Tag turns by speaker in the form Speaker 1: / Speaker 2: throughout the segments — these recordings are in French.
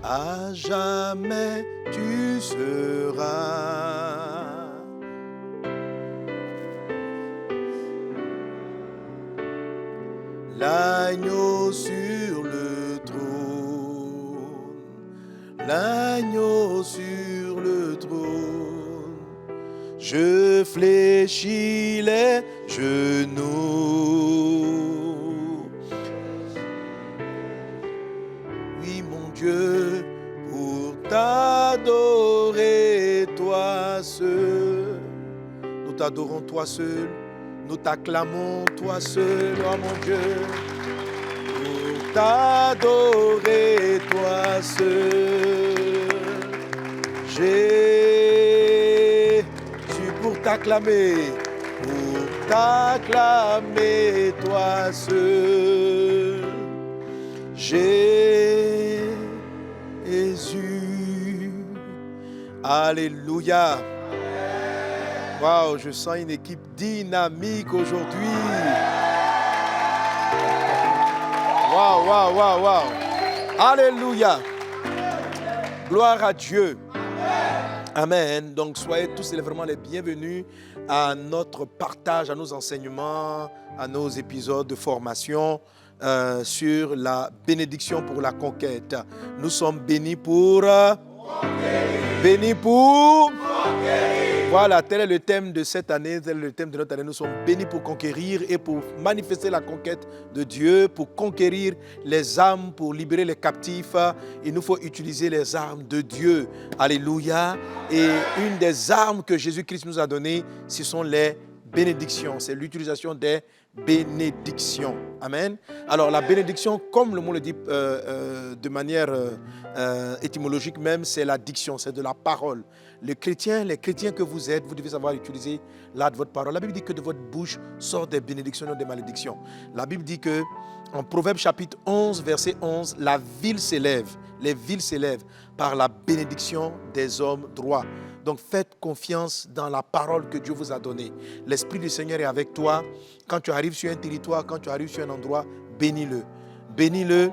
Speaker 1: à jamais tu seras. L'agneau sur le trône, l'agneau sur le trône, je fléchis les genoux. Oui, mon Dieu, pour t'adorer, toi seul. Nous t'adorons, toi seul. Nous t'acclamons, toi seul, oh mon Dieu. Pour t'adorer, toi seul. Jésus, pour t'acclamer, toi seul. Jésus, alléluia. Waouh, je sens une équipe dynamique aujourd'hui. Waouh, waouh, waouh, waouh. Alléluia. Gloire à Dieu. Amen. Donc, soyez tous vraiment les bienvenus à notre partage, à nos enseignements, à nos épisodes de formation sur la bénédiction pour la conquête. Nous sommes bénis pour... Bénis pour... Voilà, tel est le thème de cette année, tel est le thème de notre année. Nous sommes bénis pour conquérir et pour manifester la conquête de Dieu, pour conquérir les âmes, pour libérer les captifs. Il nous faut utiliser les armes de Dieu. Alléluia. Et une des armes que Jésus-Christ nous a données, ce sont les bénédictions. C'est l'utilisation des bénédictions. Amen. Alors la bénédiction, comme le mot le dit de manière étymologique même, c'est la diction, c'est de la parole. Les chrétiens que vous êtes, vous devez savoir utiliser l'art de votre parole. La Bible dit que de votre bouche sortent des bénédictions, non des malédictions. La Bible dit que en Proverbe chapitre 11, verset 11, la ville s'élève, les villes s'élèvent par la bénédiction des hommes droits. Donc faites confiance dans la parole que Dieu vous a donnée. L'Esprit du Seigneur est avec toi. Quand tu arrives sur un territoire, quand tu arrives sur un endroit, bénis-le. Bénis-le.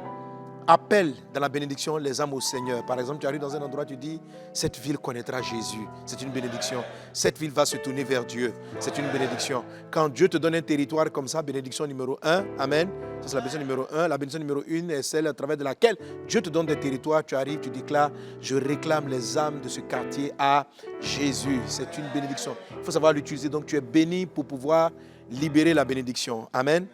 Speaker 1: Appelle dans la bénédiction les âmes au Seigneur. Par exemple, tu arrives dans un endroit, tu dis, cette ville connaîtra Jésus. C'est une bénédiction. Cette ville va se tourner vers Dieu. C'est une bénédiction. Quand Dieu te donne un territoire comme ça, bénédiction numéro 1, amen. Ça c'est la bénédiction numéro 1. La bénédiction numéro 1 est celle à travers de laquelle Dieu te donne des territoires. Tu arrives, tu déclares, je réclame les âmes de ce quartier à Jésus. C'est une bénédiction. Il faut savoir l'utiliser. Donc tu es béni pour pouvoir libérer la bénédiction. Amen.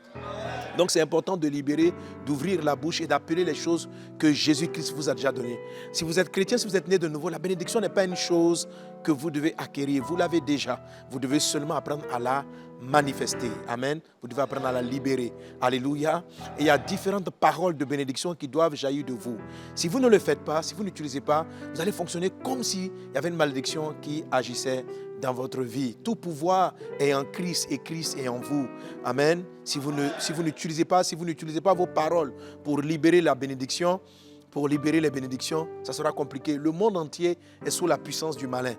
Speaker 1: Donc c'est important de libérer, d'ouvrir la bouche et d'appeler les choses que Jésus-Christ vous a déjà données. Si vous êtes chrétien, si vous êtes né de nouveau, la bénédiction n'est pas une chose que vous devez acquérir. Vous l'avez déjà. Vous devez seulement apprendre à la manifester. Amen. Vous devez apprendre à la libérer. Alléluia. Et il y a différentes paroles de bénédiction qui doivent jaillir de vous. Si vous ne le faites pas, si vous n'utilisez pas, vous allez fonctionner comme s'il y avait une malédiction qui agissait dans votre vie. Tout pouvoir est en Christ et Christ est en vous. Amen. Si vous n'utilisez pas vos paroles pour libérer la bénédiction, pour libérer les bénédictions, ça sera compliqué. Le monde entier est sous la puissance du malin.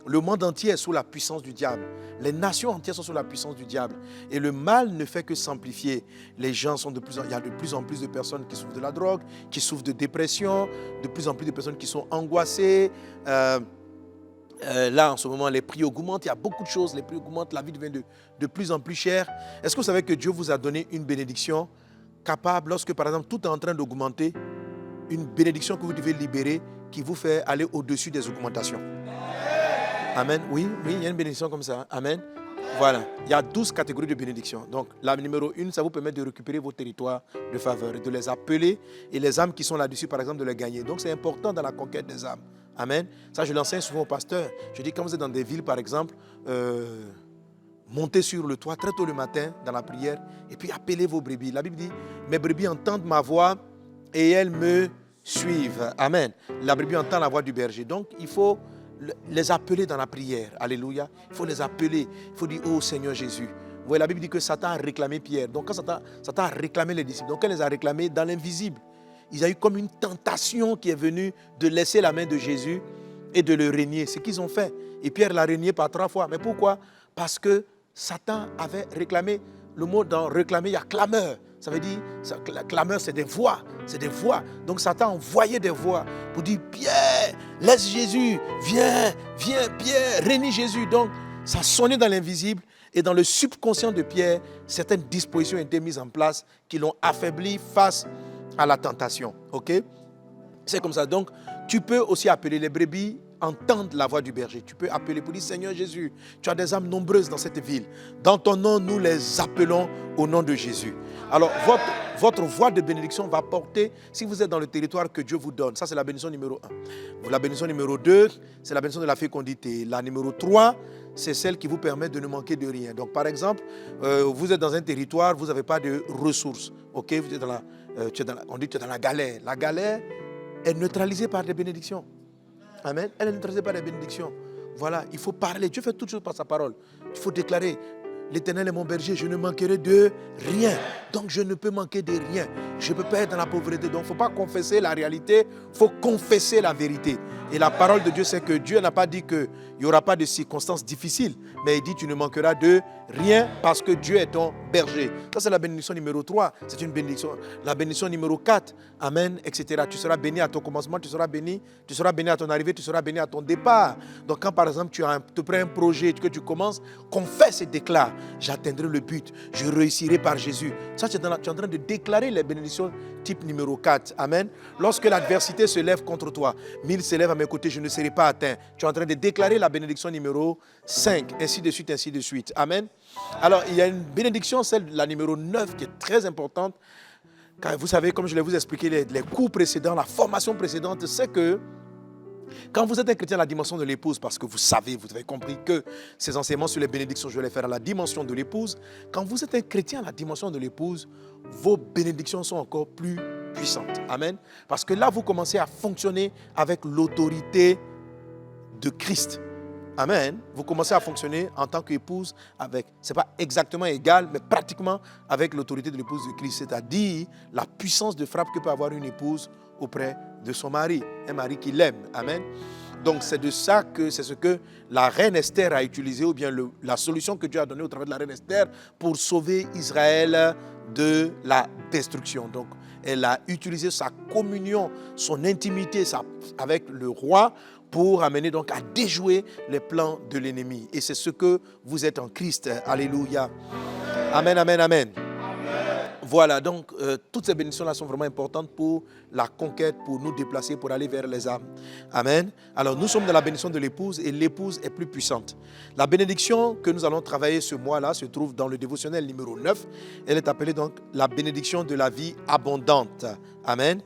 Speaker 1: Le monde entier est sous la puissance du diable. Les nations entières sont sous la puissance du diable. Et le mal ne fait que s'amplifier. Les gens sont il y a de plus en plus de personnes qui souffrent de la drogue, qui souffrent de dépression, de plus en plus de personnes qui sont angoissées. Là, en ce moment, les prix augmentent. Il y a beaucoup de choses. Les prix augmentent. La vie devient de plus en plus chère. Est-ce que vous savez que Dieu vous a donné une bénédiction capable, lorsque, par exemple, tout est en train d'augmenter, une bénédiction que vous devez libérer qui vous fait aller au-dessus des augmentations. Amen. Oui, il y a une bénédiction comme ça. Amen. Voilà. Il y a 12 catégories de bénédictions. Donc, la numéro 1, ça vous permet de récupérer vos territoires de faveur, de les appeler et les âmes qui sont là-dessus, par exemple, de les gagner. Donc, c'est important dans la conquête des âmes. Amen. Ça, je l'enseigne souvent aux pasteurs. Je dis, quand vous êtes dans des villes, par exemple, montez sur le toit très tôt le matin dans la prière et puis appelez vos brebis. La Bible dit, mes brebis entendent ma voix et elles me suivent. Amen. La brebis entend la voix du berger. Donc, il faut les appeler dans la prière. Alléluia. Il faut les appeler. Il faut dire, oh Seigneur Jésus. Vous voyez, la Bible dit que Satan a réclamé Pierre. Donc, quand Satan a réclamé les disciples, donc, elle les a réclamés dans l'invisible. Il y a eu comme une tentation qui est venue de laisser la main de Jésus et de le régner. C'est ce qu'ils ont fait. Et Pierre l'a régné par 3 fois. Mais pourquoi? Parce que Satan avait réclamé le mot dans réclamer, il y a clameur. Ça veut dire, clameur, c'est des voix. C'est des voix. Donc Satan a envoyé des voix pour dire, Pierre, laisse Jésus, viens, Pierre, renie Jésus. Donc ça sonnait dans l'invisible et dans le subconscient de Pierre, certaines dispositions étaient mises en place qui l'ont affaibli face à la tentation. Ok? C'est comme ça. Donc tu peux aussi appeler les brebis, entendre la voix du berger. Tu peux appeler pour dire, Seigneur Jésus, tu as des âmes nombreuses dans cette ville. Dans ton nom, nous les appelons au nom de Jésus. Alors, votre voix de bénédiction va porter, si vous êtes dans le territoire que Dieu vous donne, ça c'est la bénédiction numéro 1. La bénédiction numéro 2, c'est la bénédiction de la fécondité. La numéro 3, c'est celle qui vous permet de ne manquer de rien. Donc, par exemple, vous êtes dans un territoire, vous n'avez pas de ressources. Ok, vous êtes on dit que tu es dans la galère. La galère est neutralisée par des bénédictions. Amen. Elle est neutralisée par des bénédictions. Voilà, il faut parler. Dieu fait toutes choses par sa parole. Il faut déclarer, l'Éternel est mon berger, je ne manquerai de rien. Donc je ne peux manquer de rien. Je ne peux pas être dans la pauvreté. Donc il ne faut pas confesser la réalité, il faut confesser la vérité. Et la parole de Dieu, c'est que Dieu n'a pas dit qu'il n'y aura pas de circonstances difficiles, mais il dit tu ne manqueras de rien parce que Dieu est ton berger. Ça, c'est la bénédiction numéro 3. C'est une bénédiction. La bénédiction numéro 4, amen, etc. Tu seras béni à ton commencement, tu seras béni à ton arrivée, tu seras béni à ton départ. Donc quand par exemple tu prends un projet que tu commences, confesse et déclare, j'atteindrai le but, je réussirai par Jésus. Ça, tu es en train de déclarer les bénédictions type numéro 4. Amen. Lorsque l'adversité se lève contre toi, 1000 s'élèvent à mes côtés, je ne serai pas atteint. Tu es en train de déclarer la bénédiction numéro 5, ainsi de suite, ainsi de suite. Amen. Alors, il y a une bénédiction, celle de la numéro 9, qui est très importante. Car vous savez, comme je l'ai vous expliqué les cours précédents, la formation précédente, c'est que quand vous êtes un chrétien à la dimension de l'épouse, parce que vous savez, vous avez compris que ces enseignements sur les bénédictions, je vais les faire à la dimension de l'épouse. Quand vous êtes un chrétien à la dimension de l'épouse, vos bénédictions sont encore plus puissantes. Amen. Parce que là, vous commencez à fonctionner avec l'autorité de Christ. Amen. Vous commencez à fonctionner en tant qu'épouse avec, ce n'est pas exactement égal, mais pratiquement avec l'autorité de l'épouse de Christ. C'est-à-dire la puissance de frappe que peut avoir une épouse auprès de son mari. Un mari qui l'aime. Amen. Donc c'est de ça que c'est ce que la reine Esther a utilisé, ou bien la solution que Dieu a donnée au travers de la reine Esther pour sauver Israël de la destruction. Donc elle a utilisé sa communion, son intimité avec le roi pour amener donc à déjouer les plans de l'ennemi. Et c'est ce que vous êtes en Christ. Alléluia. Amen, amen, amen. Voilà, donc toutes ces bénédictions-là sont vraiment importantes pour la conquête, pour nous déplacer, pour aller vers les âmes. Amen. Alors nous sommes dans la bénédiction de l'épouse et l'épouse est plus puissante. La bénédiction que nous allons travailler ce mois-là se trouve dans le dévotionnel numéro 9. Elle est appelée donc la bénédiction de la vie abondante. Amen.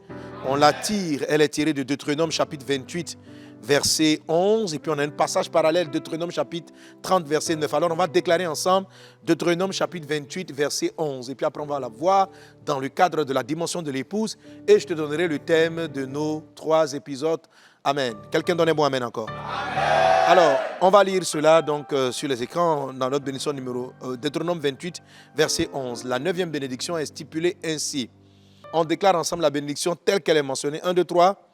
Speaker 1: On la tire, elle est tirée de Deutéronome chapitre 28. Verset 11, et puis on a un passage parallèle, Deutéronome chapitre 30, verset 9. Alors on va déclarer ensemble Deutéronome chapitre 28, verset 11. Et puis après on va la voir dans le cadre de la dimension de l'épouse. Et je te donnerai le thème de nos 3 épisodes. Amen. Quelqu'un donne un bon amen encore. Amen. Alors, on va lire cela donc sur les écrans dans notre bénédiction numéro Deutéronome 28, verset 11. La 9e bénédiction est stipulée ainsi. On déclare ensemble la bénédiction telle qu'elle est mentionnée. 1, 2, 3.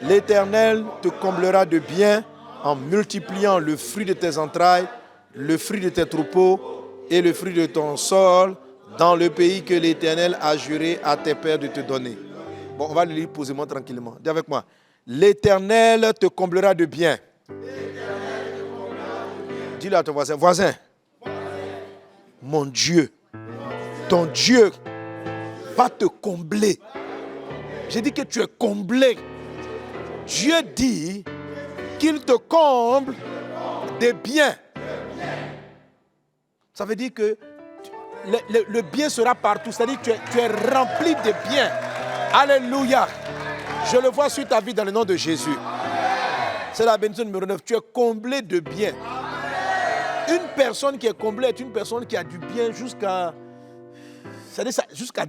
Speaker 1: L'Éternel te comblera de bien en multipliant le fruit de tes entrailles, le fruit de tes troupeaux et le fruit de ton sol dans le pays que l'Éternel a juré à tes pères de te donner. Bon, on va le lire posément, tranquillement. Dis avec moi. L'Éternel te comblera de bien. Dis-le à ton voisin. Voisin, mon Dieu, ton Dieu va te combler. J'ai dit que tu es comblé. Dieu dit qu'il te comble de biens. Ça veut dire que le bien sera partout. C'est-à-dire que tu es rempli de biens. Alléluia. Je le vois sur ta vie dans le nom de Jésus. C'est la bénédiction numéro 9. Tu es comblé de biens. Une personne qui est comblée est une personne qui a du bien jusqu'à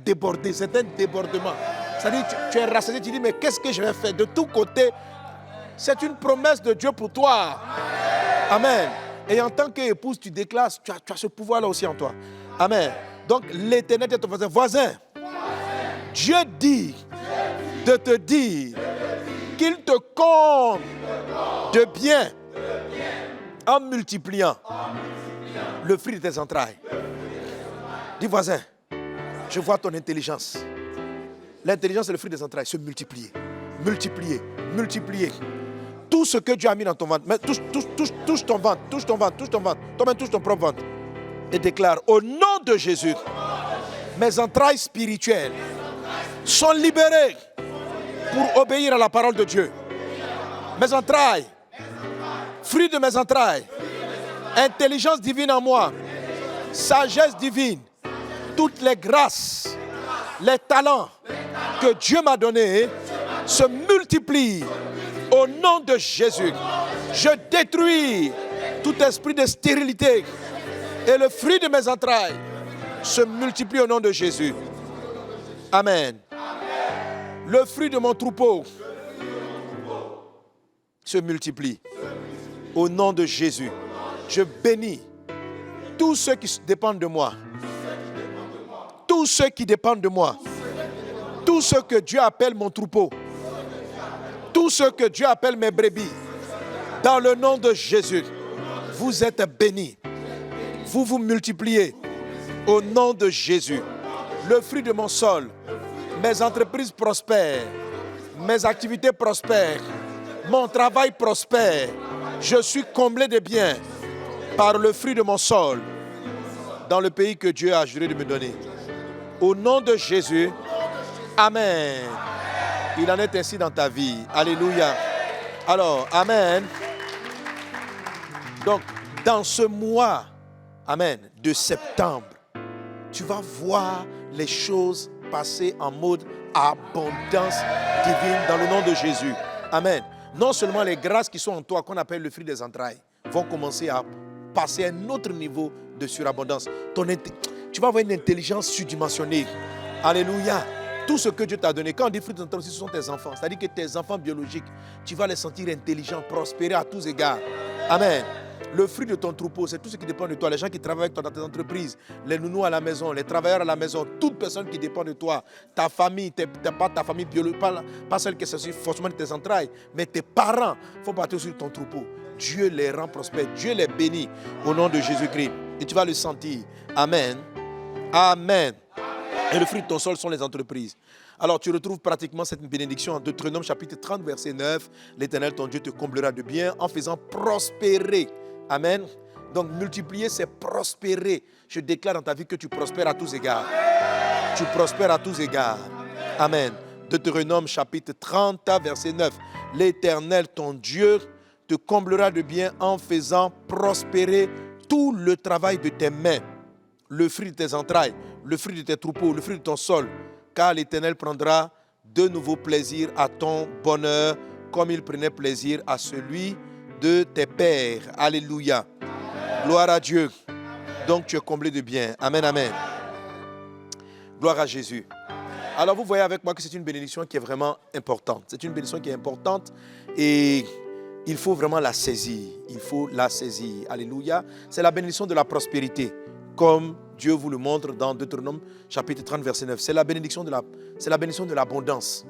Speaker 1: déborder. C'est un débordement. C'est-à-dire que tu es rassasié, tu dis, mais qu'est-ce que je vais faire? De tous côtés, c'est une promesse de Dieu pour toi. Amen. Et en tant qu'épouse, tu déclares, tu as ce pouvoir-là aussi en toi. Amen. Donc, l'Éternel est ton voisin. Voisin, Dieu dit de te dire qu'il te comble de bien en multipliant le fruit de tes entrailles. Dis voisin, je vois ton intelligence. L'intelligence est le fruit des entrailles. Se multiplier, multiplier, multiplier. Tout ce que Dieu a mis dans ton ventre, touche ton ventre, touche ton ventre, touche ton ventre. Toi-même touche ton propre ventre. Et déclare, au nom de Jésus, mes entrailles spirituelles sont libérées pour obéir à la parole de Dieu. Mes entrailles, fruit de mes entrailles, intelligence divine en moi, sagesse divine, toutes les grâces, les talents que Dieu m'a donnés se multiplient au nom de Jésus. Je détruis tout esprit de stérilité et le fruit de mes entrailles se multiplie au nom de Jésus. Amen. Le fruit de mon troupeau se multiplie au nom de Jésus. Je bénis tous ceux qui dépendent de moi. Tous ceux qui dépendent de moi. Tous ceux que Dieu appelle mon troupeau. Tous ceux que Dieu appelle mes brebis. Dans le nom de Jésus, vous êtes bénis. Vous vous multipliez au nom de Jésus. Le fruit de mon sol, mes entreprises prospèrent, mes activités prospèrent, mon travail prospère. Je suis comblé de biens par le fruit de mon sol dans le pays que Dieu a juré de me donner. Au nom de Jésus, Amen. Il en est ainsi dans ta vie. Alléluia. Alors, Amen. Donc, dans ce mois, Amen, de septembre, tu vas voir les choses passer en mode abondance divine dans le nom de Jésus. Amen. Non seulement les grâces qui sont en toi, qu'on appelle le fruit des entrailles, vont commencer à passer à un autre niveau de surabondance. Tu vas avoir une intelligence surdimensionnée. Alléluia. Tout ce que Dieu t'a donné, quand on dit fruit des entrailles, ce sont tes enfants. C'est-à-dire que tes enfants biologiques, tu vas les sentir intelligents, prospérer à tous égards. Amen. Le fruit de ton troupeau, c'est tout ce qui dépend de toi. Les gens qui travaillent avec toi dans tes entreprises, les nounous à la maison, les travailleurs à la maison, toute personne qui dépend de toi, ta famille, pas ta famille biologique, pas celle qui est forcément de tes entrailles, mais tes parents font partie sur ton troupeau. Dieu les rend prospères, Dieu les bénit au nom de Jésus-Christ. Et tu vas le sentir. Amen. Amen. Et le fruit de ton sol sont les entreprises. Alors tu retrouves pratiquement cette bénédiction en Deutéronome chapitre 30 verset 9. L'Éternel ton Dieu te comblera de bien en faisant prospérer. Amen. Donc multiplier c'est prospérer. Je déclare dans ta vie que tu prospères à tous égards. Tu prospères à tous égards. Amen. Deutéronome chapitre 30 verset 9. L'Éternel ton Dieu te comblera de bien en faisant prospérer tout le travail de tes mains, le fruit de tes entrailles, le fruit de tes troupeaux, le fruit de ton sol, car l'Éternel prendra de nouveau plaisir à ton bonheur, comme il prenait plaisir à celui de tes pères. Alléluia. Gloire à Dieu. Donc tu es comblé de bien. Amen, amen. Gloire à Jésus. Alors vous voyez avec moi que c'est une bénédiction qui est vraiment importante. C'est une bénédiction qui est importante et il faut vraiment la saisir. Il faut la saisir. Alléluia. C'est la bénédiction de la prospérité, comme Dieu vous le montre dans Deutéronome chapitre 30 verset 9. C'est la bénédiction de l'abondance.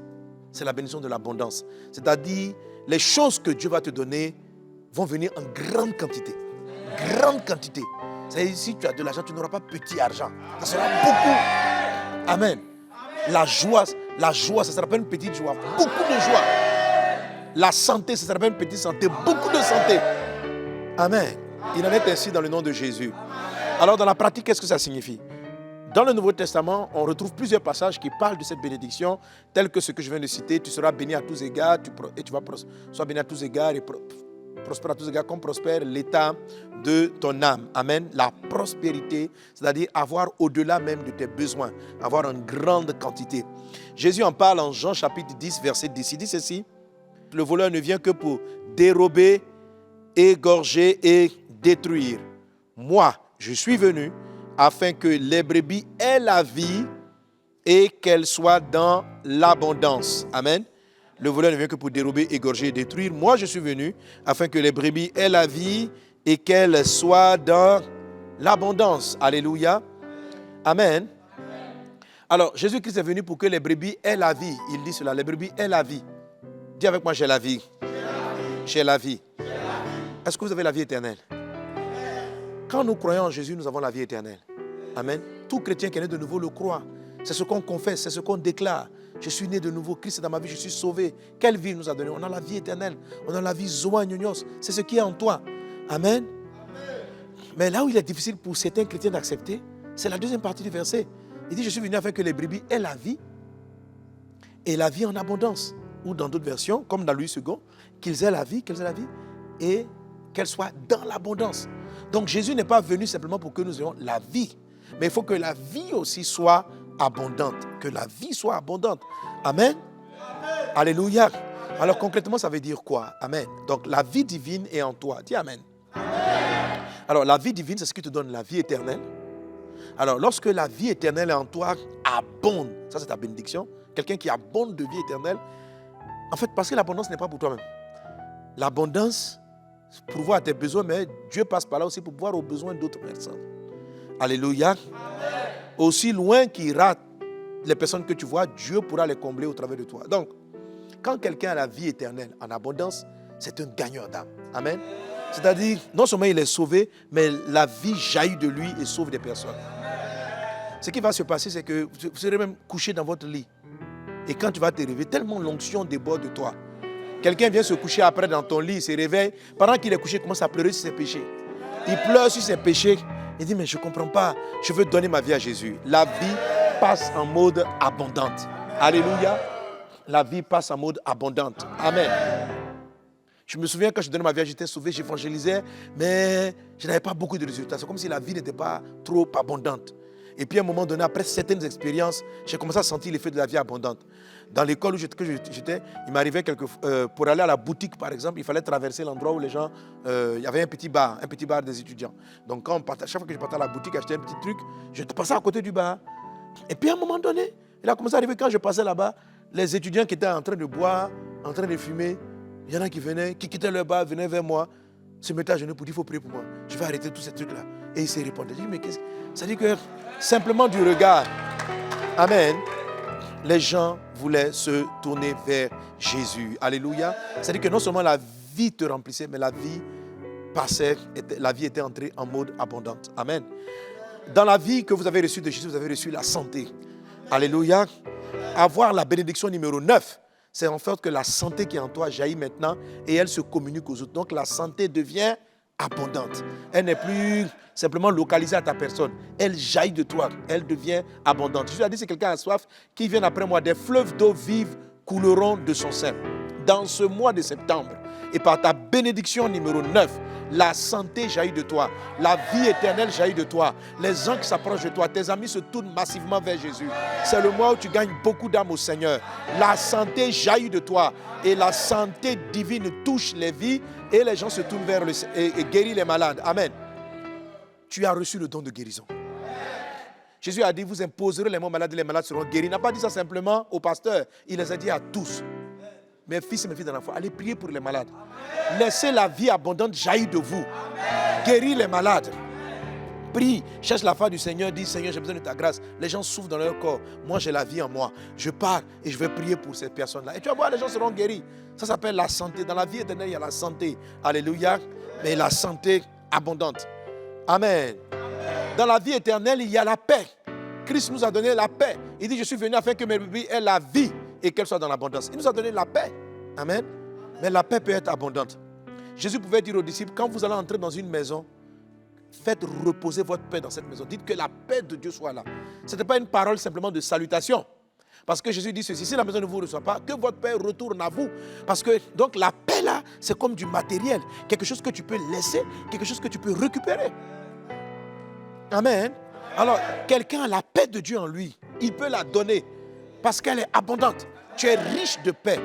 Speaker 1: C'est la bénédiction de l'abondance. C'est-à-dire les choses que Dieu va te donner vont venir en grande quantité. Grande quantité. C'est-à-dire si tu as de l'argent, tu n'auras pas petit argent. Ça sera beaucoup. Amen. La joie, ça ne sera pas une petite joie. Beaucoup de joie. La santé, ça ne sera pas une petite santé. Beaucoup de santé. Amen. Il en est ainsi dans le nom de Jésus. Alors dans la pratique, qu'est-ce que ça signifie? Dans le Nouveau Testament, on retrouve plusieurs passages qui parlent de cette bénédiction, tels que ce que je viens de citer. Tu seras béni à tous égards, et tu vas sois béni à tous égards et prospère à tous égards, comme prospère l'état de ton âme. Amen. La prospérité, c'est-à-dire avoir au-delà même de tes besoins, avoir en grande quantité. Jésus en parle en Jean chapitre 10, verset 10. Il dit ceci: le voleur ne vient que pour dérober, égorger et détruire. Moi, je suis venu afin que les brebis aient la vie et qu'elles soient dans l'abondance. Amen. Le voleur ne vient que pour dérober, égorger et détruire. Moi, je suis venu afin que les brebis aient la vie et qu'elles soient dans l'abondance. Alléluia. Amen. Alors, Jésus-Christ est venu pour que les brebis aient la vie. Il dit cela, les brebis aient la vie. Dis avec moi, j'ai la vie. J'ai la vie. Est-ce que vous avez la vie éternelle? Quand nous croyons en Jésus, nous avons la vie éternelle. Amen. Tout chrétien qui est né de nouveau le croit. C'est ce qu'on confesse, c'est ce qu'on déclare. Je suis né de nouveau, Christ est dans ma vie, je suis sauvé. Quelle vie il nous a donné? On a la vie éternelle. On a la vie Zoa Nyonyos. C'est ce qui est en toi. Amen. Mais là où il est difficile pour certains chrétiens d'accepter, c'est la deuxième partie du verset. Il dit, je suis venu afin que les brebis aient la vie et la vie en abondance. Ou dans d'autres versions, comme dans Louis II, qu'ils aient la vie et qu'elle soit dans l'abondance. Donc Jésus n'est pas venu simplement pour que nous ayons la vie, mais il faut que la vie aussi soit abondante. Que la vie soit abondante. Amen. Amen. Alléluia. Alors concrètement, ça veut dire quoi? Amen. Donc la vie divine est en toi. Dis Amen. Amen. Alors la vie divine, c'est ce qui te donne la vie éternelle. Alors lorsque la vie éternelle est en toi, abonde. Ça c'est ta bénédiction. Quelqu'un qui abonde de vie éternelle. En fait, parce que l'abondance n'est pas pour toi-même. L'abondance, pour voir tes besoins, mais Dieu passe par là aussi pour voir aux besoins d'autres personnes. Alléluia. Amen. Aussi loin qu'ira les personnes que tu vois, Dieu pourra les combler au travers de toi. Donc, quand quelqu'un a la vie éternelle en abondance, c'est un gagneur d'âme. Amen. C'est-à-dire, non seulement il est sauvé, mais la vie jaillit de lui et sauve des personnes. Ce qui va se passer, c'est que vous serez même couché dans votre lit. Et quand tu vas te réveiller, tellement l'onction déborde de toi. Quelqu'un vient se coucher après dans ton lit, il se réveille. Pendant qu'il est couché, il commence à pleurer sur ses péchés. Il pleure sur ses péchés. Il dit, mais je ne comprends pas. Je veux donner ma vie à Jésus. La vie passe en mode abondante. Alléluia. La vie passe en mode abondante. Amen. Je me souviens quand je donnais ma vie, j'étais sauvé, j'évangélisais, mais je n'avais pas beaucoup de résultats. C'est comme si la vie n'était pas trop abondante. Et puis à un moment donné, après certaines expériences, j'ai commencé à sentir l'effet de la vie abondante. Dans l'école où j'étais, il m'arrivait pour aller à la boutique par exemple, il fallait traverser l'endroit où les gens, il y avait un petit bar des étudiants. Donc quand chaque fois que je partais à la boutique acheter un petit truc, je passais à côté du bar. Et puis à un moment donné, il a commencé à arriver quand je passais là-bas, les étudiants qui étaient en train de boire, en train de fumer, il y en a qui venaient, qui quittaient leur bar, venaient vers moi, se mettaient à genoux pour dire, il faut prier pour moi. Je vais arrêter tous ces trucs-là. Et ils se répondaient. Je dis, mais qu'est-ce que... Ça dit que simplement du regard, amen, les gens voulaient se tourner vers Jésus. Alléluia. Ça dit que non seulement la vie te remplissait, mais la vie passait, la vie était entrée en mode abondante. Amen. Dans la vie que vous avez reçue de Jésus, vous avez reçu la santé. Alléluia. Avoir la bénédiction numéro 9, c'est en fait que la santé qui est en toi jaillit maintenant et elle se communique aux autres. Donc la santé devient abondante. Elle n'est plus simplement localisée à ta personne. Elle jaillit de toi. Elle devient abondante. Jésus a dit, c'est quelqu'un a soif qui vient après moi. Des fleuves d'eau vive couleront de son sein. Dans ce mois de septembre, et par ta bénédiction numéro 9, la santé jaillit de toi. La vie éternelle jaillit de toi. Les gens qui s'approchent de toi, tes amis se tournent massivement vers Jésus. C'est le mois où tu gagnes beaucoup d'âmes au Seigneur. La santé jaillit de toi. Et la santé divine touche les vies et les gens se tournent vers et guérit les malades. Amen. Tu as reçu le don de guérison. Jésus a dit, vous imposerez les mots malades et les malades seront guéris. Il n'a pas dit ça simplement aux pasteurs. Il les a dit à tous. Mes fils et mes filles dans la foi, allez prier pour les malades. Laissez la vie abondante jaillir de vous. Guéris les malades. Prie, cherche la foi du Seigneur, dis Seigneur, j'ai besoin de ta grâce. Les gens souffrent dans leur corps. Moi, j'ai la vie en moi. Je pars et je vais prier pour ces personnes-là. Et tu vas voir, les gens seront guéris. Ça s'appelle la santé. Dans la vie éternelle, il y a la santé. Alléluia. Mais la santé abondante. Amen. Dans la vie éternelle, il y a la paix. Christ nous a donné la paix. Il dit, je suis venu afin que mes brebis aient la vie et qu'elle soit dans l'abondance. Il nous a donné la paix. Amen. Mais la paix peut être abondante. Jésus pouvait dire aux disciples, quand vous allez entrer dans une maison, faites reposer votre paix dans cette maison. Dites que la paix de Dieu soit là. Ce n'était pas une parole simplement de salutation. Parce que Jésus dit ceci, si la maison ne vous reçoit pas, que votre paix retourne à vous. Parce que donc la paix là, c'est comme du matériel. Quelque chose que tu peux laisser, quelque chose que tu peux récupérer. Amen. Alors, quelqu'un a la paix de Dieu en lui. Il peut la donner parce qu'elle est abondante. Tu es riche de paix.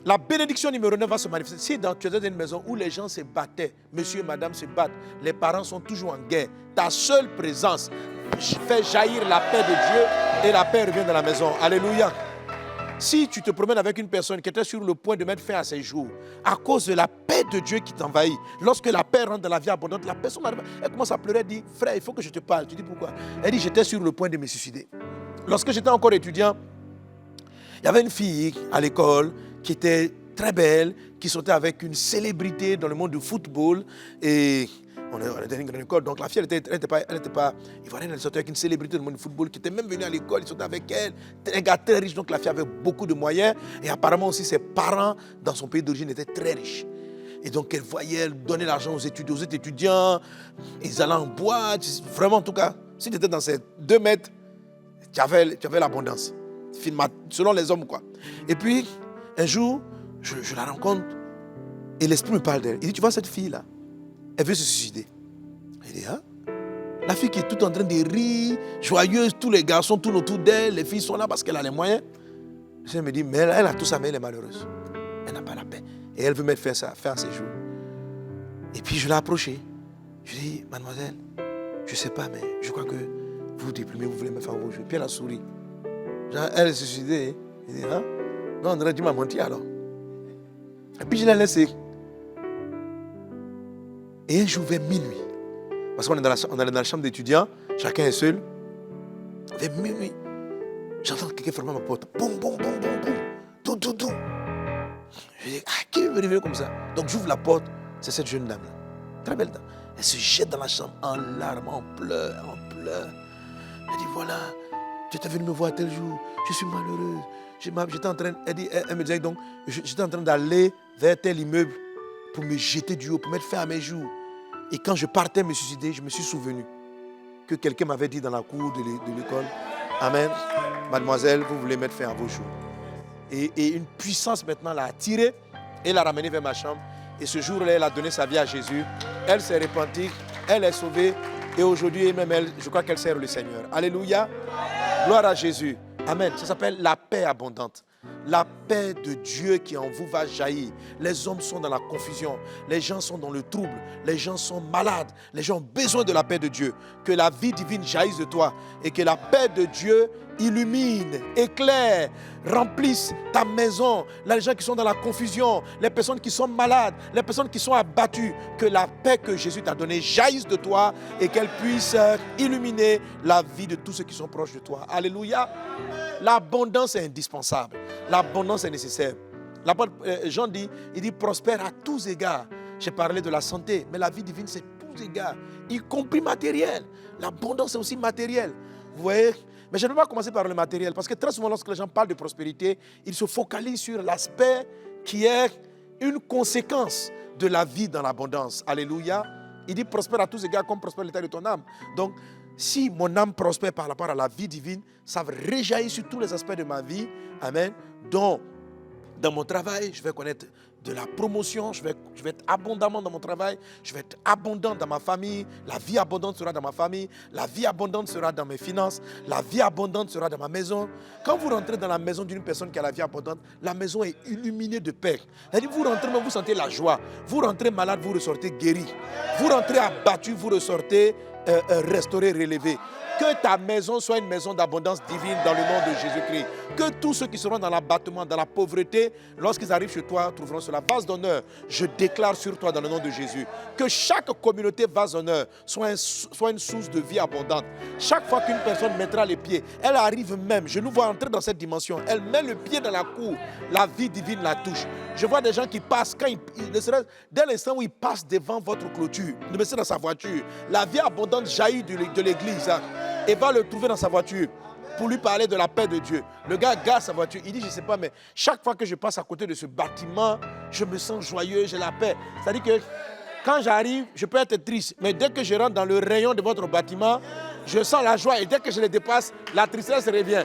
Speaker 1: La bénédiction numéro 9 va se manifester. Si tu es dans une maison où les gens se battaient, monsieur et madame se battent, les parents sont toujours en guerre, ta seule présence fait jaillir la paix de Dieu et la paix revient dans la maison. Alléluia. Si tu te promènes avec une personne qui était sur le point de mettre fin à ses jours, à cause de la paix de Dieu qui t'envahit, lorsque la paix rentre dans la vie abondante, la personne arrive, elle commence à pleurer, elle dit, frère, il faut que je te parle. Tu dis pourquoi? Elle dit, j'étais sur le point de me suicider. Lorsque j'étais encore étudiant, il y avait une fille à l'école qui était très belle, qui sortait avec une célébrité dans le monde du football. Et On était dans une grande école. Donc la fille, elle n'était pas ivoirienne, elle sortait avec une célébrité du monde du football qui était même venue à l'école, il sortait avec elle. Un gars très riche, donc la fille avait beaucoup de moyens. Et apparemment aussi, ses parents, dans son pays d'origine, étaient très riches. Et donc elle voyait, elle donnait l'argent aux étudiants, ils allaient en boîte. Vraiment, en tout cas, si tu étais dans ces 2 mètres, tu avais l'abondance. Selon les hommes, quoi. Et puis, un jour, je la rencontre et l'esprit me parle d'elle. Il dit, tu vois cette fille-là, elle veut se suicider. Il dit, hein? La fille qui est toute en train de rire, joyeuse, tous les garçons tournent autour d'elle, les filles sont là parce qu'elle a les moyens. Je me dis, mais elle a tout ça, mais elle est malheureuse. Elle n'a pas la paix. Et elle veut mettre faire un séjour. Et puis je l'ai approchée. Je lui ai dit, mademoiselle, je ne sais pas, mais je crois que vous vous déprimez, vous voulez me faire vos jeux. Puis elle a souri. Genre, elle s'est suicidée. Je dis, hein? Non, André, tu m'as menti alors. Et puis je l'ai laissée. Et un jour vers minuit, parce qu'on est dans la chambre d'étudiants, chacun est seul. Vers minuit, j'entends quelqu'un fermer ma porte. Boum, boum, boum, boum, boum. Tout, tout, tout. Je dis, qui veut me réveiller comme ça? Donc j'ouvre la porte, c'est cette jeune dame-là. Très belle dame. Elle se jette dans la chambre en larmes, en pleurs, en pleurs. Elle dit, voilà, tu étais venu me voir tel jour, je suis malheureuse. J'étais en train, elle me disait donc, j'étais en train d'aller vers tel immeuble pour me jeter du haut, pour mettre fin à mes jours. Et quand je partais me suicider, je me suis souvenu que quelqu'un m'avait dit dans la cour de l'école, amen, mademoiselle, vous voulez mettre fin à vos jours. Et une puissance maintenant l'a attirée et l'a ramenée vers ma chambre. Et ce jour-là, elle a donné sa vie à Jésus. Elle s'est repentie, elle est sauvée. Et aujourd'hui, même elle, je crois qu'elle sert le Seigneur. Alléluia. Gloire à Jésus. Amen. Ça s'appelle la paix abondante. La paix de Dieu qui en vous va jaillir. Les hommes sont dans la confusion. Les gens sont dans le trouble. Les gens sont malades. Les gens ont besoin de la paix de Dieu. Que la vie divine jaillisse de toi. Et que la paix de Dieu illumine, éclaire, remplisse ta maison. Les gens qui sont dans la confusion, les personnes qui sont malades, les personnes qui sont abattues, que la paix que Jésus t'a donnée jaillisse de toi et qu'elle puisse illuminer la vie de tous ceux qui sont proches de toi. Alléluia. L'abondance est indispensable. L'abondance est nécessaire. L'apôtre Jean dit, il dit prospère à tous égards. J'ai parlé de la santé, mais la vie divine c'est tous égards, y compris matériel. L'abondance est aussi matérielle. Vous voyez? Mais je ne vais pas commencer par le matériel, parce que très souvent, lorsque les gens parlent de prospérité, ils se focalisent sur l'aspect qui est une conséquence de la vie dans l'abondance. Alléluia. Il dit prospère à tous égards comme prospère l'état de ton âme. Donc, si mon âme prospère par rapport à la vie divine, ça va réjaillir sur tous les aspects de ma vie. Amen. Donc, dans mon travail, je vais connaître de la promotion, je vais être abondamment dans mon travail, je vais être abondant dans ma famille, la vie abondante sera dans ma famille, la vie abondante sera dans mes finances, la vie abondante sera dans ma maison. Quand vous rentrez dans la maison d'une personne qui a la vie abondante, la maison est illuminée de paix. C'est-à-dire vous rentrez, vous sentez la joie. Vous rentrez malade, vous ressortez guéri. Vous rentrez abattu, vous ressortez restauré, relevé. Que ta maison soit une maison d'abondance divine dans le nom de Jésus-Christ. Que tous ceux qui seront dans l'abattement, dans la pauvreté, lorsqu'ils arrivent chez toi, trouveront sur la vase d'honneur. Je déclare sur toi dans le nom de Jésus que chaque communauté vase d'honneur soit une source de vie abondante. Chaque fois qu'une personne mettra les pieds, elle arrive même, je nous vois entrer dans cette dimension, elle met le pied dans la cour, la vie divine la touche. Je vois des gens qui passent, dès l'instant où ils passent devant votre clôture, ne mettez dans sa voiture, la vie abondante jaillit de l'église. Et va le trouver dans sa voiture pour lui parler de la paix de Dieu. Le gars garde sa voiture, il dit, je ne sais pas, mais chaque fois que je passe à côté de ce bâtiment, je me sens joyeux, j'ai la paix. C'est-à-dire que quand j'arrive, je peux être triste, mais dès que je rentre dans le rayon de votre bâtiment, je sens la joie et dès que je le dépasse, la tristesse revient.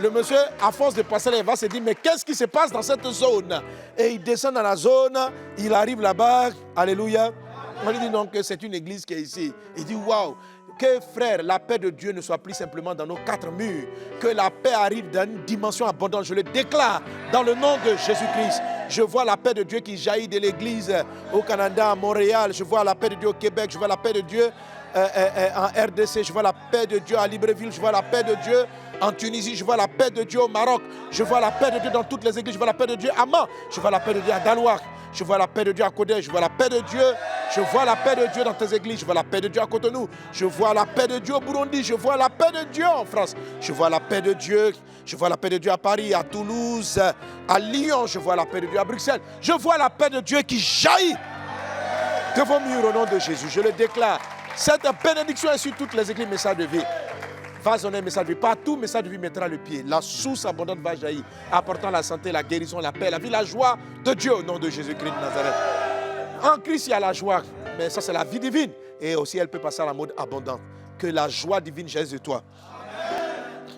Speaker 1: Le monsieur, à force de passer là, il va se dire, mais qu'est-ce qui se passe dans cette zone? Et il descend dans la zone, il arrive là-bas, alléluia. On lui dit donc que c'est une église qui est ici. Il dit, waouh! Que, frère, la paix de Dieu ne soit plus simplement dans nos 4 murs. Que la paix arrive dans une dimension abondante. Je le déclare dans le nom de Jésus-Christ. Je vois la paix de Dieu qui jaillit de l'église au Canada, à Montréal. Je vois la paix de Dieu au Québec. Je vois la paix de Dieu en RDC. Je vois la paix de Dieu à Libreville. Je vois la paix de Dieu en Tunisie. Je vois la paix de Dieu au Maroc. Je vois la paix de Dieu dans toutes les églises. Je vois la paix de Dieu à Mans. Je vois la paix de Dieu à Dalouar. Je vois la paix de Dieu à Kodèche. Je vois la paix de Dieu. Je vois la paix de Dieu dans tes églises. Je vois la paix de Dieu à Cotonou. Je vois la paix de Dieu au Burundi. Je vois la paix de Dieu en France. Je vois la paix de Dieu. Je vois la paix de Dieu à Paris, à Toulouse, à Lyon. Je vois la paix de Dieu à Bruxelles. Je vois la paix de Dieu qui jaillit de vos murs au nom de Jésus. Je le déclare. Cette bénédiction est sur toutes les églises messages de vie. Va sonner message de vie. Partout, message de vie mettra le pied. La source abondante va jaillir, apportant la santé, la guérison, la paix, la vie, la joie de Dieu au nom de Jésus-Christ de Nazareth. En Christ, il y a la joie, mais ça, c'est la vie divine. Et aussi, elle peut passer à la mode abondante. Que la joie divine jaillisse de toi.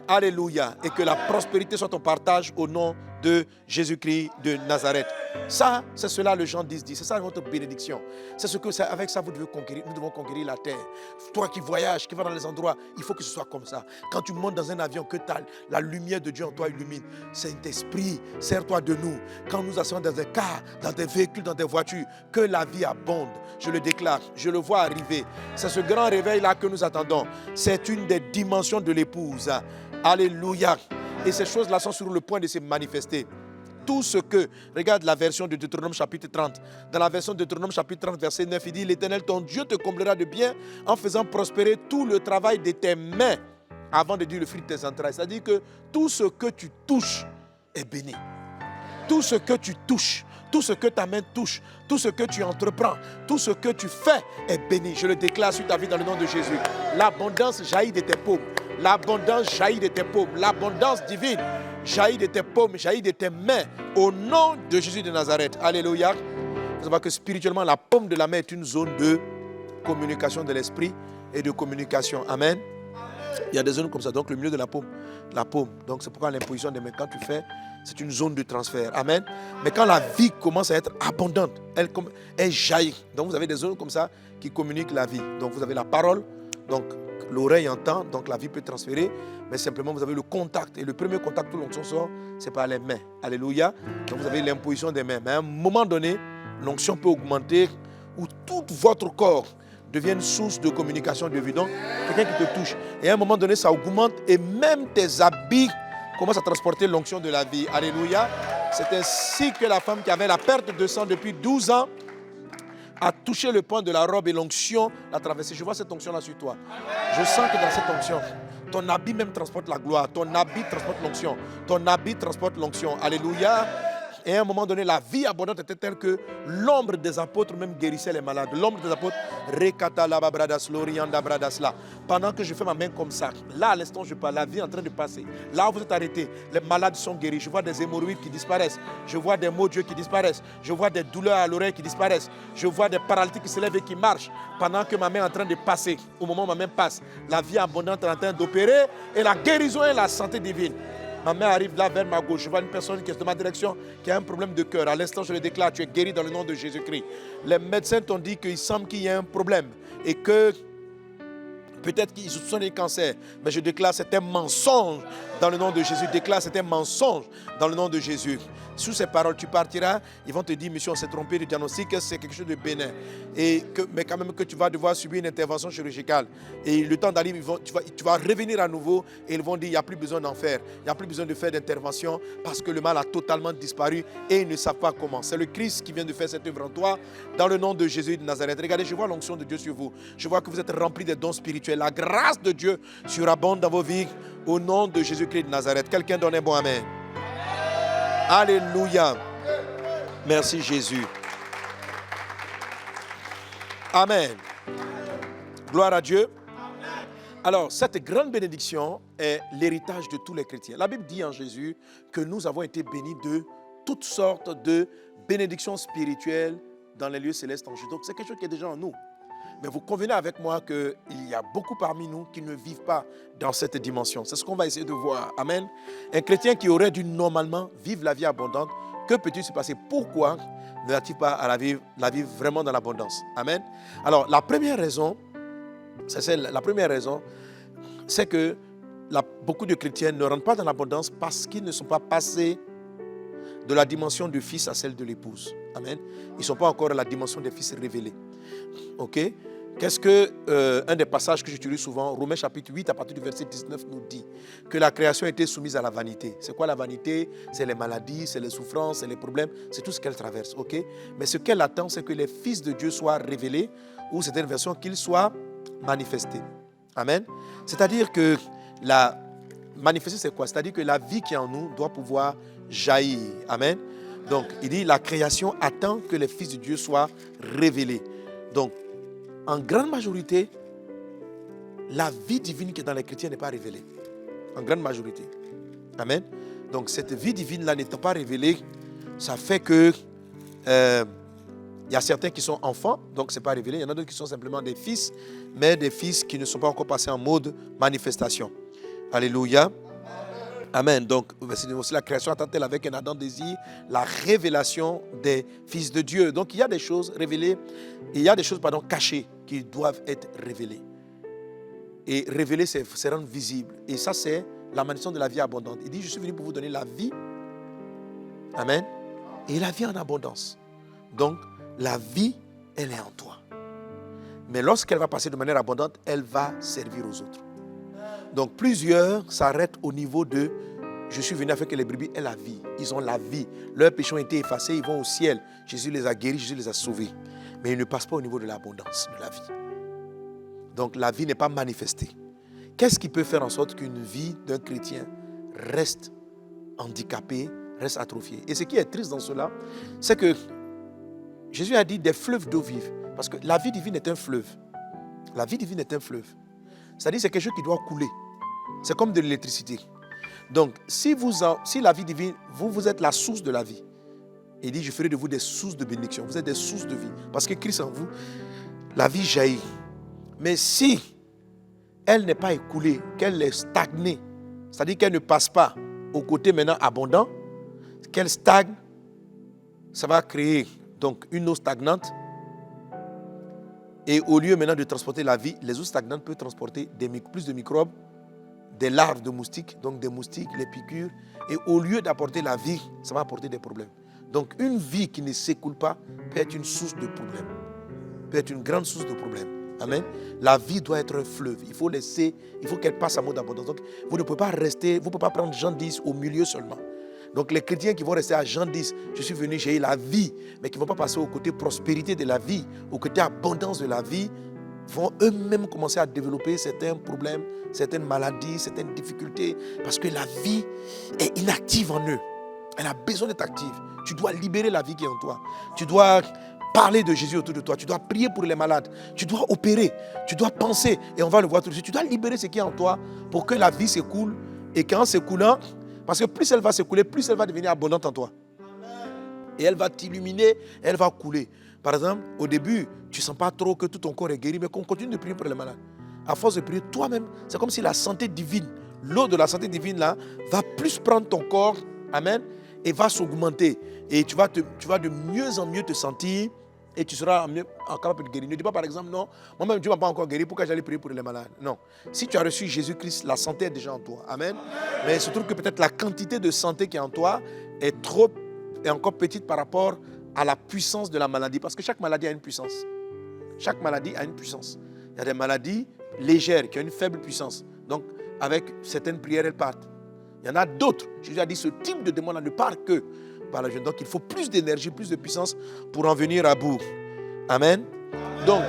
Speaker 1: Alléluia. Et que la prospérité soit ton partage au nom de Jésus-Christ de Nazareth. Ça, c'est cela le Jean 10 dit. C'est ça votre bénédiction. C'est avec ça vous devez conquérir. Nous devons conquérir la terre. Toi qui voyages, qui vas dans les endroits, il faut que ce soit comme ça. Quand tu montes dans un avion, que la lumière de Dieu en toi illumine. Saint-Esprit, sers-toi de nous. Quand nous asseyons dans des cars, dans des véhicules, dans des voitures, que la vie abonde. Je le déclare, je le vois arriver. C'est ce grand réveil-là que nous attendons. C'est une des dimensions de l'épouse. Alléluia. Et ces choses-là sont sur le point de se manifester. Tout ce que, regarde la version de Deutéronome chapitre 30. Dans la version de Deutéronome chapitre 30, verset 9, il dit, l'Éternel, ton Dieu te comblera de bien en faisant prospérer tout le travail de tes mains, avant de dire le fruit de tes entrailles. C'est-à-dire que tout ce que tu touches est béni. Tout ce que tu touches, tout ce que ta main touche, tout ce que tu entreprends, tout ce que tu fais est béni. Je le déclare sur ta vie dans le nom de Jésus. L'abondance jaillit de tes paumes. L'abondance jaillit de tes paumes. L'abondance divine jaillit de tes paumes, jaillit de tes mains. Au nom de Jésus de Nazareth. Alléluia. Vous savez que spirituellement, la paume de la main est une zone de communication de l'esprit et de communication. Amen. Il y a des zones comme ça. Donc le milieu de la paume. Donc c'est pourquoi l'imposition des mains, quand tu fais, c'est une zone de transfert. Amen. Mais quand la vie commence à être abondante, elle jaillit. Donc vous avez des zones comme ça qui communiquent la vie. Donc vous avez la parole. Donc l'oreille entend, donc la vie peut transférer, mais simplement vous avez le contact. Et le premier contact où l'onction sort, c'est par les mains. Alléluia. Donc vous avez l'imposition des mains. Mais à un moment donné, l'onction peut augmenter où tout votre corps devient une source de communication de vie. Donc, quelqu'un qui te touche. Et à un moment donné, ça augmente et même tes habits commencent à transporter l'onction de la vie. Alléluia. C'est ainsi que la femme qui avait la perte de sang depuis 12 ans a touché le point de la robe et l'onction l'a traversé. Je vois cette onction-là sur toi. Je sens que dans cette onction, ton habit même transporte la gloire. Ton habit transporte l'onction. Ton habit transporte l'onction. Alléluia. Et à un moment donné, la vie abondante était telle que l'ombre des apôtres même guérissait les malades. L'ombre des apôtres, pendant que je fais ma main comme ça, là à l'instant je parle, la vie est en train de passer. Là où vous êtes arrêtés, les malades sont guéris. Je vois des hémorroïdes qui disparaissent. Je vois des maux Dieu qui disparaissent. Je vois des douleurs à l'oreille qui disparaissent. Je vois des paralytiques qui se lèvent et qui marchent. Pendant que ma main est en train de passer, au moment où ma main passe, la vie abondante est en train d'opérer et la guérison et la santé divine. Ma main arrive là vers ma gauche. Je vois une personne qui est de ma direction, qui a un problème de cœur. À l'instant, je le déclare, tu es guéri dans le nom de Jésus-Christ. Les médecins t'ont dit qu'il semble qu'il y a un problème et que peut-être qu'ils soupçonnent un cancer. Mais je déclare, c'est un mensonge dans le nom de Jésus. Je déclare, c'est un mensonge dans le nom de Jésus. Sous ces paroles, tu partiras. Ils vont te dire, monsieur, on s'est trompé de diagnostic, c'est quelque chose de bénin. Mais quand même que tu vas devoir subir une intervention chirurgicale. Et le temps d'arriver, tu vas revenir à nouveau et ils vont dire, il n'y a plus besoin d'en faire. Il n'y a plus besoin de faire d'intervention parce que le mal a totalement disparu et ils ne savent pas comment. C'est le Christ qui vient de faire cette œuvre en toi dans le nom de Jésus de Nazareth. Regardez, je vois l'onction de Dieu sur vous. Je vois que vous êtes remplis des dons spirituels. La grâce de Dieu surabonde dans vos vies au nom de Jésus-Christ de Nazareth. Quelqu'un donne un bon amen. Alléluia. Merci Jésus. Amen. Gloire à Dieu. Alors, cette grande bénédiction est l'héritage de tous les chrétiens. La Bible dit en Jésus que nous avons été bénis de toutes sortes de bénédictions spirituelles dans les lieux célestes en Jésus. Donc, c'est quelque chose qui est déjà en nous. Mais vous convenez avec moi qu'il y a beaucoup parmi nous qui ne vivent pas dans cette dimension. C'est ce qu'on va essayer de voir. Amen. Un chrétien qui aurait dû normalement vivre la vie abondante, que peut-il se passer? Pourquoi ne va-t-il pas à la vivre vraiment dans l'abondance? Amen. Alors, la première raison, c'est que beaucoup de chrétiens ne rentrent pas dans l'abondance parce qu'ils ne sont pas passés de la dimension du fils à celle de l'épouse. Amen. Ils ne sont pas encore à la dimension des fils révélés. Ok? Qu'est-ce que un des passages que j'utilise souvent, Romains chapitre 8, à partir du verset 19, nous dit que la création a été soumise à la vanité. C'est quoi la vanité? C'est les maladies, c'est les souffrances, c'est les problèmes, c'est tout ce qu'elle traverse. Ok? Mais ce qu'elle attend, c'est que les fils de Dieu soient révélés, ou c'est une version qu'ils soient manifestés. Amen. C'est-à-dire que la manifester, c'est quoi? C'est-à-dire que la vie qui est en nous doit pouvoir jaillir. Amen. Donc, il dit la création attend que les fils de Dieu soient révélés. Donc, en grande majorité, la vie divine qui est dans les chrétiens n'est pas révélée. En grande majorité. Amen. Donc, cette vie divine-là n'étant pas révélée, ça fait que il y a certains qui sont enfants, donc ce n'est pas révélé. Il y en a d'autres qui sont simplement des fils, mais des fils qui ne sont pas encore passés en mode manifestation. Alléluia. Amen. Donc, c'est aussi la création attend-elle avec un ardent désir la révélation des fils de Dieu. Donc, il y a des choses révélées, et il y a des choses, cachées qui doivent être révélées. Et révéler, c'est rendre visible. Et ça, c'est la malédiction de la vie abondante. Il dit, je suis venu pour vous donner la vie. Amen. Et la vie en abondance. Donc, la vie, elle est en toi. Mais lorsqu'elle va passer de manière abondante, elle va servir aux autres. Donc, plusieurs s'arrêtent au niveau de « Je suis venu afin que les brebis aient la vie ». Ils ont la vie. Leurs péchés ont été effacés, ils vont au ciel. Jésus les a guéris, Jésus les a sauvés. Mais ils ne passent pas au niveau de l'abondance de la vie. Donc, la vie n'est pas manifestée. Qu'est-ce qui peut faire en sorte qu'une vie d'un chrétien reste handicapée, reste atrophiée? Et ce qui est triste dans cela, c'est que Jésus a dit des fleuves d'eau vive. Parce que la vie divine est un fleuve. La vie divine est un fleuve. C'est-à-dire que c'est quelque chose qui doit couler. C'est comme de l'électricité. Donc, si la vie divine, vous êtes la source de la vie. Il dit, je ferai de vous des sources de bénédiction. Vous êtes des sources de vie. Parce que Christ en vous, la vie jaillit. Mais si elle n'est pas écoulée, qu'elle est stagnée, c'est-à-dire qu'elle ne passe pas au côté maintenant abondant, qu'elle stagne, ça va créer donc une eau stagnante. Et au lieu maintenant de transporter la vie, les eaux stagnantes peuvent transporter plus de microbes, des larves de moustiques, donc des moustiques, les piqûres. Et au lieu d'apporter la vie, ça va apporter des problèmes. Donc une vie qui ne s'écoule pas peut être une source de problèmes. Peut être une grande source de problèmes. Amen. La vie doit être un fleuve. Il faut qu'elle passe en mode abondance. Donc vous ne pouvez pas rester, vous ne pouvez pas prendre Jean 10 au milieu seulement. Donc les chrétiens qui vont rester à Jean 10, je suis venu, j'ai eu la vie, mais qui ne vont pas passer au côté prospérité de la vie, au côté abondance de la vie, vont eux-mêmes commencer à développer certains problèmes, certaines maladies, certaines difficultés, parce que la vie est inactive en eux. Elle a besoin d'être active. Tu dois libérer la vie qui est en toi. Tu dois parler de Jésus autour de toi. Tu dois prier pour les malades. Tu dois opérer. Tu dois penser. Et on va le voir tout de suite. Tu dois libérer ce qui est en toi pour que la vie s'écoule. Et qu'en s'écoulant, parce que plus elle va s'écouler, plus elle va devenir abondante en toi. Et elle va t'illuminer, elle va couler. Par exemple, au début, tu ne sens pas trop que tout ton corps est guéri, mais qu'on continue de prier pour les malades. À force de prier, toi-même, c'est comme si la santé divine, l'eau de la santé divine là, va plus prendre ton corps, amen, et va s'augmenter. Et tu vas de mieux en mieux te sentir et tu seras capable de guérir. Ne dis pas par exemple, non, moi-même Dieu ne m'a pas encore guéri, pourquoi j'allais prier pour les malades? Non. Si tu as reçu Jésus-Christ, la santé est déjà en toi. Amen. Mais il se trouve que peut-être la quantité de santé qui est en toi est encore petite par rapport à la puissance de la maladie. Parce que chaque maladie a une puissance. Chaque maladie a une puissance. Il y a des maladies légères qui ont une faible puissance. Donc, avec certaines prières, elles partent. Il y en a d'autres. Jésus a dit, ce type de démon-là ne part que par la jeûne. Donc, il faut plus d'énergie, plus de puissance pour en venir à bout. Amen. Donc,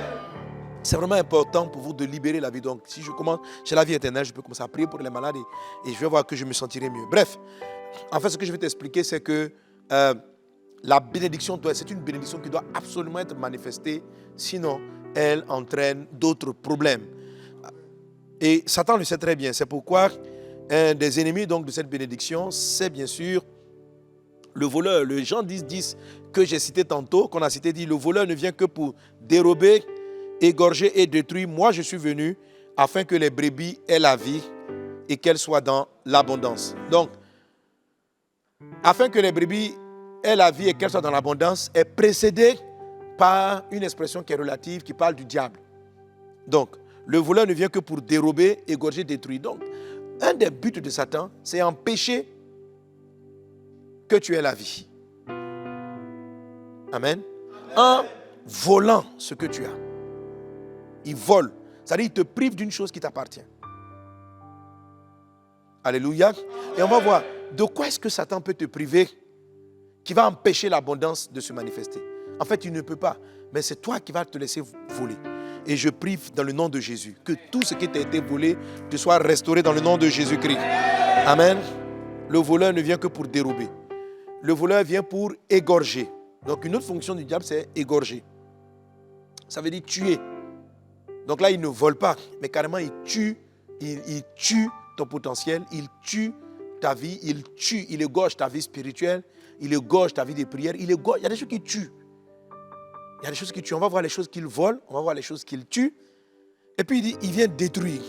Speaker 1: c'est vraiment important pour vous de libérer la vie. Donc, si je commence chez la vie éternelle, je peux commencer à prier pour les malades et je vais voir que je me sentirai mieux. Bref, en fait, ce que je vais t'expliquer, c'est que la bénédiction, c'est une bénédiction qui doit absolument être manifestée, sinon elle entraîne d'autres problèmes. Et Satan le sait très bien. C'est pourquoi un des ennemis donc, de cette bénédiction, c'est bien sûr le voleur. Le Jean 10 que j'ai cité tantôt, qu'on a cité, dit, le voleur ne vient que pour dérober, égorger et détruire. Moi, je suis venu afin que les brebis aient la vie et qu'elles soient dans l'abondance. Donc, afin que les brebis aient la vie et qu'elles soient dans l'abondance, est précédée par une expression qui est relative, qui parle du diable. Donc, le voleur ne vient que pour dérober, égorger, détruire. Donc, un des buts de Satan, c'est empêcher que tu aies la vie. Amen. En volant ce que tu as. Il vole. C'est-à-dire qu'il te prive d'une chose qui t'appartient. Alléluia. Et on va voir de quoi est-ce que Satan peut te priver qui va empêcher l'abondance de se manifester. En fait, il ne peut pas. Mais c'est toi qui vas te laisser voler. Et je prie dans le nom de Jésus que tout ce qui t'a été volé te soit restauré dans le nom de Jésus-Christ. Amen. Le voleur ne vient que pour dérober. Le voleur vient pour égorger. Donc une autre fonction du diable, c'est égorger. ça veut dire tuer. Donc là, il ne vole pas, mais carrément, il tue ton potentiel, il tue ta vie, il égorge ta vie spirituelle, il égorge ta vie de prière, il y a des choses qui tuent. Il y a des choses qui tuent. On va voir les choses qu'il vole, on va voir les choses qu'il tue. Et puis il vient détruire.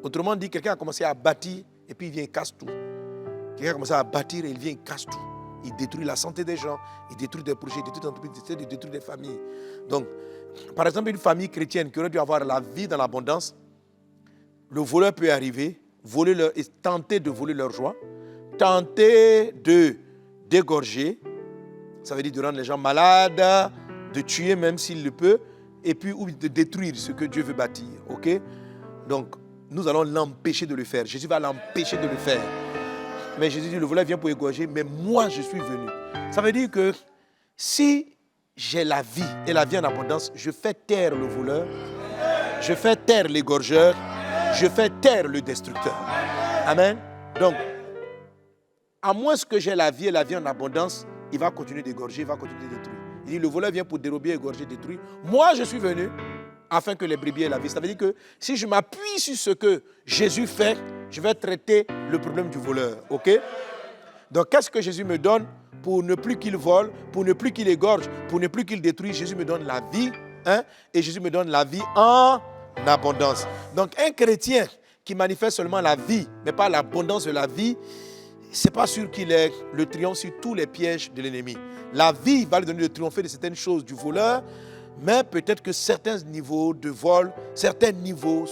Speaker 1: Autrement dit, quelqu'un a commencé à bâtir et puis il vient et casse tout. Quelqu'un a commencé à bâtir et il vient et casse tout. Il détruit la santé des gens, il détruit des projets, il détruit des entreprises, il détruit des familles. Donc, par exemple, une famille chrétienne qui aurait dû avoir la vie dans l'abondance, le voleur peut arriver, et tenter de voler leur joie, tenter de d'égorger, ça veut dire de rendre les gens malades, de tuer même s'il le peut, et puis ou de détruire ce que Dieu veut bâtir. Ok? Donc, nous allons l'empêcher de le faire. Jésus va l'empêcher de le faire. Mais Jésus dit, le voleur vient pour égorger, mais moi je suis venu. Ça veut dire que si j'ai la vie et la vie en abondance, je fais taire le voleur, je fais taire l'égorgeur, je fais taire le destructeur. Amen. Donc, à moins que j'ai la vie et la vie en abondance, il va continuer d'égorger, il va continuer de détruire. Il dit, le voleur vient pour dérober, égorger, détruire. Moi, je suis venu afin que les brebis aient la vie. Ça veut dire que si je m'appuie sur ce que Jésus fait, je vais traiter le problème du voleur. Ok? Donc, qu'est-ce que Jésus me donne pour ne plus qu'il vole, pour ne plus qu'il égorge, pour ne plus qu'il détruise? Jésus me donne la vie, hein? Et Jésus me donne la vie en abondance. Donc, un chrétien qui manifeste seulement la vie, mais pas l'abondance de la vie, c'est pas sûr qu'il ait le triomphe sur tous les pièges de l'ennemi. La vie va lui donner le triompher de certaines choses du voleur, mais peut-être que certains niveaux de vol, certains niveaux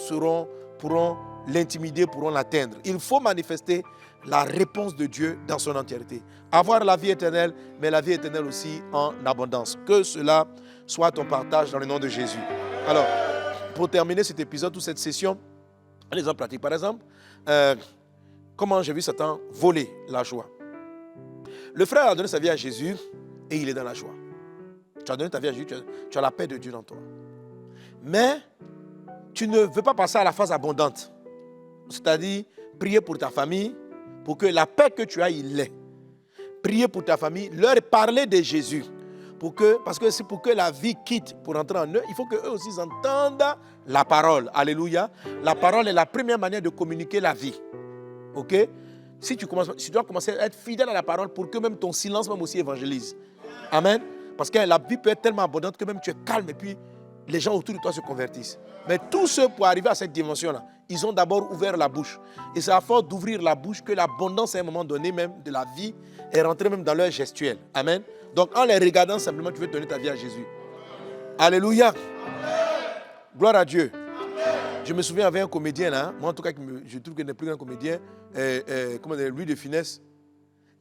Speaker 1: pourront l'intimider, pourront l'atteindre. Il faut manifester la réponse de Dieu dans son entièreté. Avoir la vie éternelle, mais la vie éternelle aussi en abondance. Que cela soit ton partage dans le nom de Jésus. Alors, pour terminer cet épisode ou cette session, un exemple pratique. Par exemple, comment j'ai vu Satan voler la joie. Le frère a donné sa vie à Jésus et il est dans la joie. Tu as donné ta vie à Jésus, tu as la paix de Dieu dans toi. Mais tu ne veux pas passer à la phase abondante. C'est-à-dire, prier pour ta famille, pour que la paix que tu as, il l'ait. Prier pour ta famille, leur parler de Jésus. Parce que c'est pour que la vie quitte pour entrer en eux, il faut qu'eux aussi entendent la parole. Alléluia. La parole est la première manière de communiquer la vie. Ok? Si tu dois commencer à être fidèle à la parole pour que même ton silence même aussi évangélise. Amen. Parce que la vie peut être tellement abondante que même tu es calme et puis les gens autour de toi se convertissent. Mais tous ceux pour arriver à cette dimension-là, ils ont d'abord ouvert la bouche. Et c'est à force d'ouvrir la bouche que l'abondance à un moment donné même de la vie est rentrée même dans leur gestuelle. Amen. Donc en les regardant simplement, tu veux donner ta vie à Jésus. Alléluia. Gloire à Dieu. Je me souviens, il y avait un comédien là, moi en tout cas, je trouve qu'il est le plus grand comédien, Louis de Funès.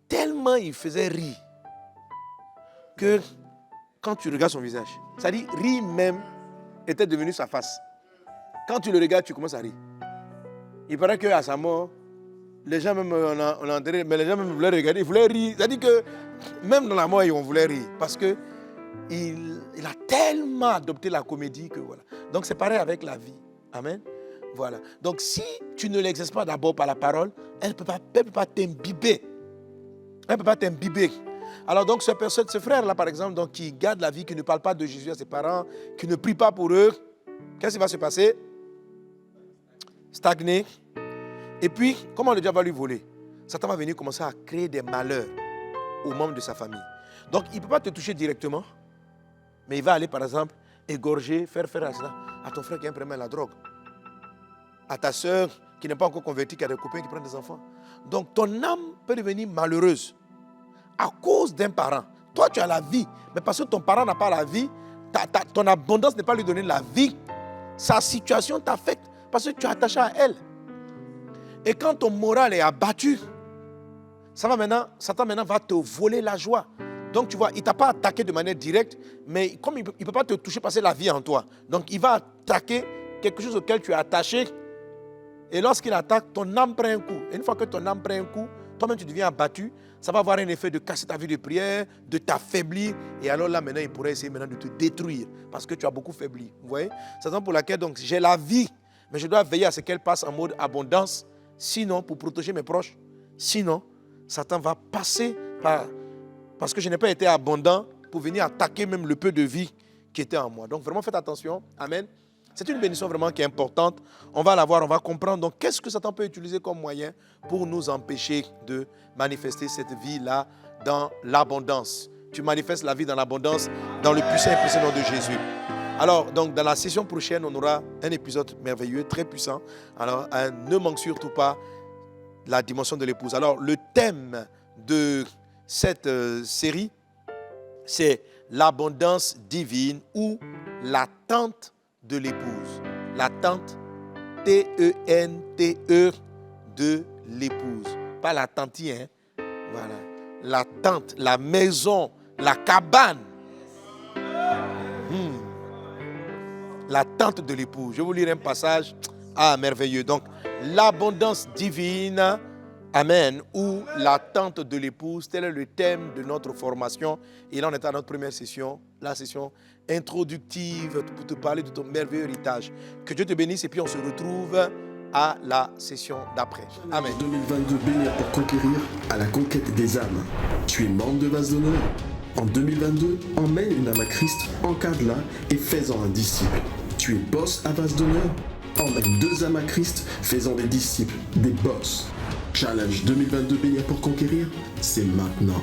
Speaker 1: Tellement il faisait rire que quand tu regardes son visage, ça dit rire même était devenu sa face. Quand tu le regardes, tu commences à rire. Il paraît qu'à sa mort, les gens même, on a enterré, mais les gens même voulaient regarder, ils voulaient rire. Ça dit que même dans la mort, on voulait rire. Parce que il a tellement adopté la comédie que voilà. Donc c'est pareil avec la vie. Amen. Voilà. Donc si tu ne l'exerces pas d'abord par la parole, elle ne peut pas t'imbiber. Elle ne peut pas t'imbiber. Alors donc ce frère-là, par exemple, donc, qui garde la vie, qui ne parle pas de Jésus à ses parents, qui ne prie pas pour eux, qu'est-ce qui va se passer? Stagner. Et puis, comment le diable va lui voler? Satan va venir commencer à créer des malheurs aux membres de sa famille. Donc il ne peut pas te toucher directement, mais il va aller, par exemple, égorger, faire à ton frère qui a un problème à la drogue, à ta soeur qui n'est pas encore convertie, qui a des copains qui prennent des enfants. Donc ton âme peut devenir malheureuse à cause d'un parent. Toi, tu as la vie, mais parce que ton parent n'a pas la vie, ton abondance n'est pas lui donner la vie, sa situation t'affecte parce que tu es attaché à elle. Et quand ton moral est abattu, Satan maintenant va te voler la joie. Donc tu vois, il ne t'a pas attaqué de manière directe, mais comme il ne peut pas te toucher parce que la vie est en toi. Donc il va attaquer quelque chose auquel tu es attaché. Et lorsqu'il attaque, ton âme prend un coup. Et une fois que ton âme prend un coup, toi-même tu deviens abattu. Ça va avoir un effet de casser ta vie de prière, de t'affaiblir. Et alors là, maintenant, il pourrait essayer maintenant de te détruire parce que tu as beaucoup faibli. Vous voyez? C'est la raison pour laquelle donc, j'ai la vie, mais je dois veiller à ce qu'elle passe en mode abondance. Sinon, pour protéger mes proches, sinon, Satan va passer par... Parce que je n'ai pas été abondant pour venir attaquer même le peu de vie qui était en moi. Donc vraiment faites attention. Amen. C'est une bénédiction vraiment qui est importante. On va la voir, on va comprendre. Donc qu'est-ce que Satan peut utiliser comme moyen pour nous empêcher de manifester cette vie-là dans l'abondance. Tu manifestes la vie dans l'abondance dans le puissant et précieux nom de Jésus. Alors, donc, dans la session prochaine, on aura un épisode merveilleux, très puissant. Alors, ne manque surtout pas la dimension de l'épouse. Alors, le thème de cette série, c'est l'abondance divine ou l'attente de l'épouse. L'attente, T-E-N-T-E, de l'épouse. Pas la tantie, hein. Voilà. La tente, la maison, la cabane. La tente de l'épouse. Je vais vous lire un passage merveilleux. Donc, l'abondance divine, amen, ou la tente de l'épouse, tel est le thème de notre formation. Et là, on est à notre première session, la session introductive pour te parler de ton merveilleux héritage. Que Dieu te bénisse et puis on se retrouve à la session d'après. Amen.
Speaker 2: 2022, bénir pour conquérir à la conquête des âmes. Tu es membre de Vase d'honneur. En 2022, emmène une âme à Christ, encadre-la et fais-en un disciple. Tu es boss à Vase d'honneur. Emmène 2 âmes à Christ, fais-en des disciples, des boss. Challenge 2022, bénir pour conquérir, c'est maintenant.